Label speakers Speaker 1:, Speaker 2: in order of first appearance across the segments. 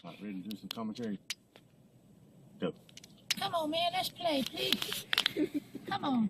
Speaker 1: All right, ready to do some commentary? Go.
Speaker 2: Come on, man. Let's play, please. Come on.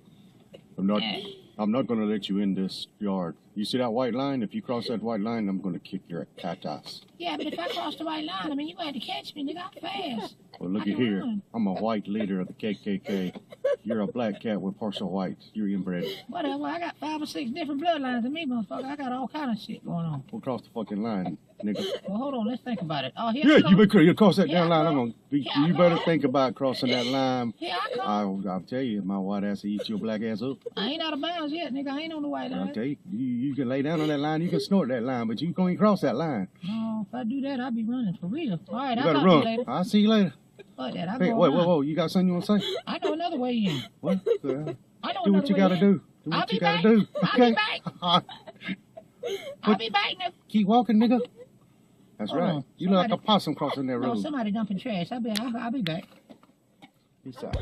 Speaker 1: I'm not gonna let you in this yard. You see that white line? If you cross that white line, I'm gonna kick your cat ass.
Speaker 2: Yeah, but if I cross the white line, I mean, you gonna have to catch me, nigga. I'm fast.
Speaker 1: Well, look at here.
Speaker 2: Run.
Speaker 1: I'm a white leader of the KKK. You're a black cat with partial white. You're inbred.
Speaker 2: Whatever. I got 5 or 6 different bloodlines in me, motherfucker. I got all kind of shit going on.
Speaker 1: We'll cross the fucking line, nigga.
Speaker 2: Well, hold on. Let's think about it. Oh, here
Speaker 1: Yeah, you cross that damn line.
Speaker 2: Come.
Speaker 1: You better think about crossing that line.
Speaker 2: Here I come.
Speaker 1: I'll tell you, my white ass will eat your black ass up.
Speaker 2: I ain't out of bounds yet, nigga. I ain't on the white line.
Speaker 1: I'll tell you, you can lay down on that line, you can snort that line, but you can't cross that line.
Speaker 2: No, if I do that, I'll be running for real. All right,
Speaker 1: You
Speaker 2: I'll
Speaker 1: better
Speaker 2: talk to you
Speaker 1: run.
Speaker 2: later.
Speaker 1: I'll see you later.
Speaker 2: Fuck that. I'll
Speaker 1: Hey,
Speaker 2: go
Speaker 1: whoa, you got something you want to say?
Speaker 2: I know another way in.
Speaker 1: What?
Speaker 2: I know
Speaker 1: Do what you gotta do. Do
Speaker 2: I'll
Speaker 1: what
Speaker 2: be
Speaker 1: you gotta
Speaker 2: back.
Speaker 1: do.
Speaker 2: I'll
Speaker 1: Okay?
Speaker 2: be back. I'll be back now.
Speaker 1: Keep walking, nigga. That's
Speaker 2: Hold
Speaker 1: right.
Speaker 2: on.
Speaker 1: You look like a possum crossing that
Speaker 2: No,
Speaker 1: road.
Speaker 2: somebody dumping trash. I'll be back.
Speaker 1: Peace out.